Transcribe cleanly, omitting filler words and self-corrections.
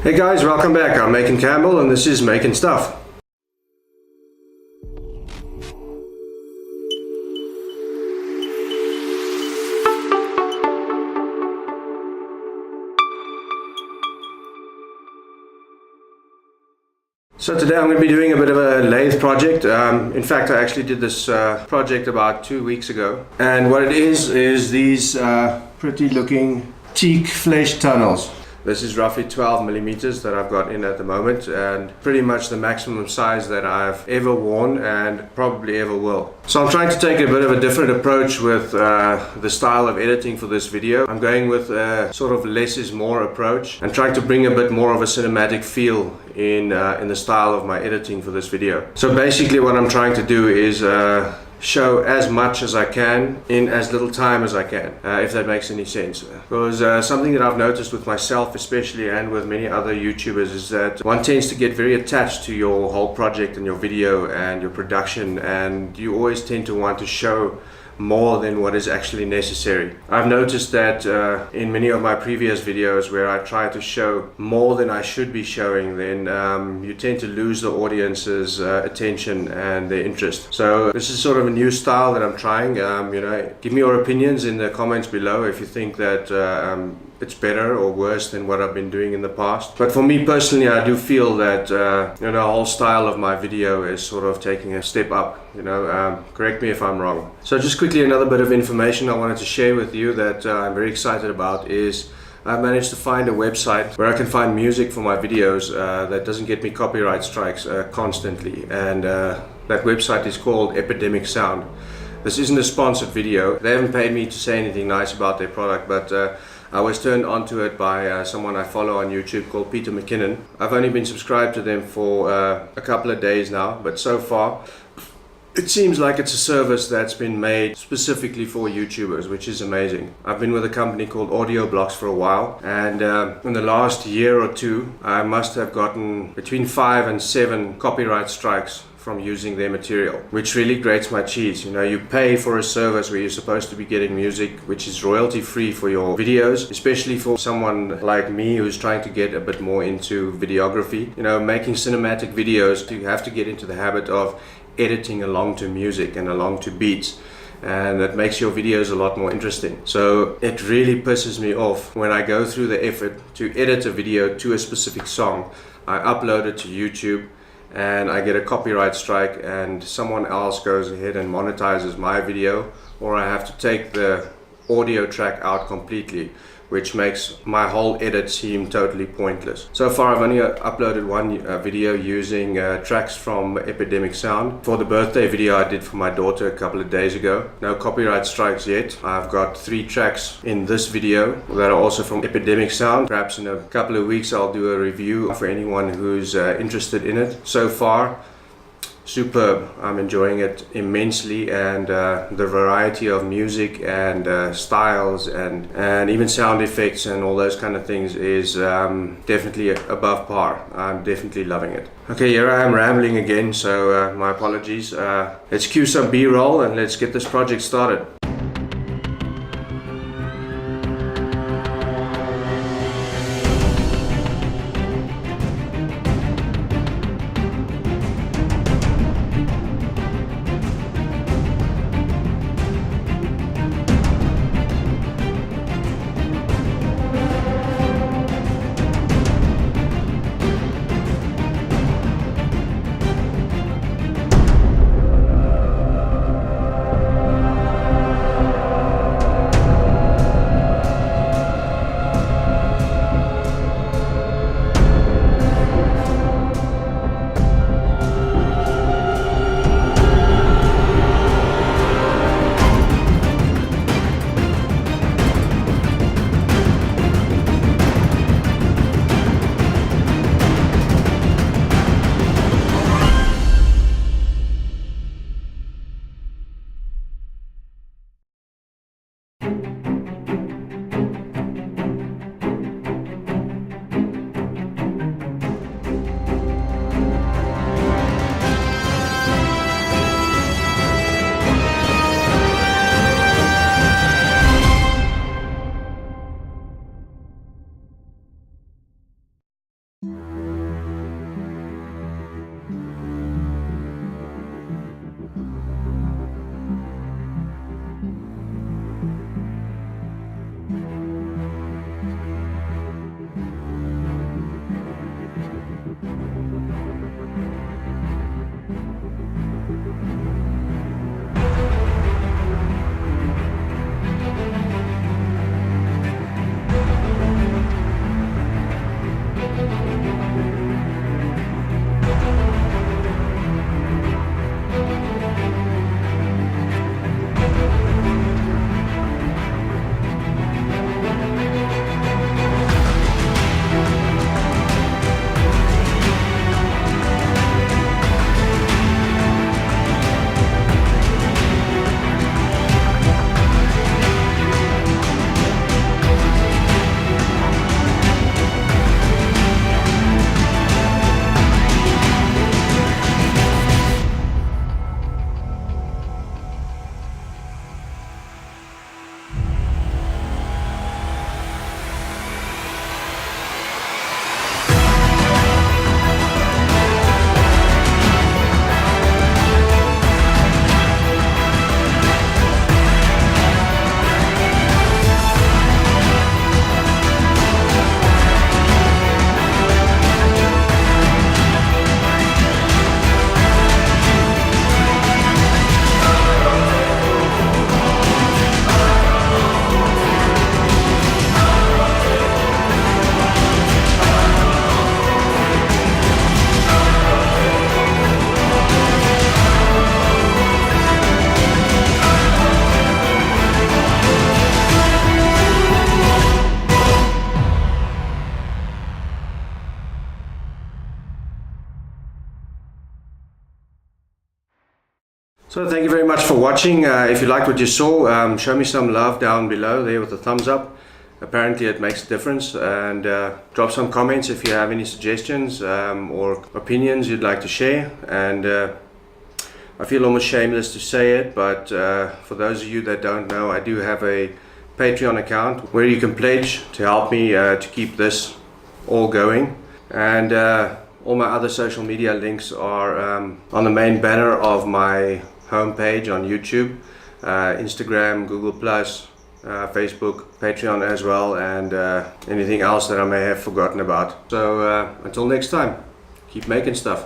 Hey guys, welcome back. I'm Macon Campbell and this is Making Stuff. So today I'm going to be doing a bit of a lathe project. In fact, I actually did this project about 2 weeks ago. And what it is these pretty looking teak flesh tunnels. This is roughly 12 millimeters that I've got in at the moment, and pretty much the maximum size that I've ever worn and probably ever will. So I'm trying to take a bit of a different approach with the style of editing for this video. I'm going with a sort of less is more approach and trying to bring a bit more of a cinematic feel in the style of my editing for this video. So basically what I'm trying to do is show as much as I can in as little time as I can, if that makes any sense. Because something that I've noticed with myself especially and with many other YouTubers is that one tends to get very attached to your whole project and your video and your production, and you always tend to want to show more than what is actually necessary. I've noticed that in many of my previous videos where I try to show more than I should be showing, then you tend to lose the audience's attention and their interest. So this is sort of a new style that I'm trying. Give me your opinions in the comments below if you think that it's better or worse than what I've been doing in the past. But for me personally, I do feel that the whole style of my video is sort of taking a step up. Correct me if I'm wrong. So just quickly, another bit of information I wanted to share with you that I'm very excited about is I managed to find a website where I can find music for my videos that doesn't get me copyright strikes constantly, and that website is called Epidemic Sound. This isn't a sponsored video. They haven't paid me to say anything nice about their product, but I was turned onto it by someone I follow on YouTube called Peter McKinnon. I've only been subscribed to them for a couple of days now, but so far it seems like it's a service that's been made specifically for YouTubers, which is amazing. I've been with a company called Audio Blocks for a while, and in the last year or two I must have gotten between 5 and 7 copyright strikes from using their material, which really grates my cheese. You pay for a service where you're supposed to be getting music which is royalty free for your videos, especially for someone like me who's trying to get a bit more into videography. Making cinematic videos, you have to get into the habit of editing along to music and along to beats, and that makes your videos a lot more interesting. So it really pisses me off when I go through the effort to edit a video to a specific song, I upload it to YouTube, and I get a copyright strike and someone else goes ahead and monetizes my video, or I have to take the audio track out completely, which makes my whole edit seem totally pointless. So far I've only uploaded one video using tracks from Epidemic Sound for the birthday video I did for my daughter a couple of days ago. No copyright strikes yet. I've got 3 tracks in this video that are also from Epidemic Sound. Perhaps in a couple of weeks I'll do a review for anyone who's interested in it. So far, superb. I'm enjoying it immensely, and the variety of music and styles and even sound effects and all those kind of things is definitely above par. I'm definitely loving it. Okay, here I am rambling again, so my apologies. Let's cue some B-roll and let's get this project started. So thank you very much for watching. If you liked what you saw, show me some love down below there with a thumbs up. Apparently it makes a difference, and drop some comments if you have any suggestions or opinions you'd like to share. And I feel almost shameless to say it, but for those of you that don't know, I do have a Patreon account where you can pledge to help me to keep this all going. And all my other social media links are on the main banner of my homepage on YouTube, Instagram, Google+, Facebook, Patreon as well, and anything else that I may have forgotten about. So until next time, keep making stuff.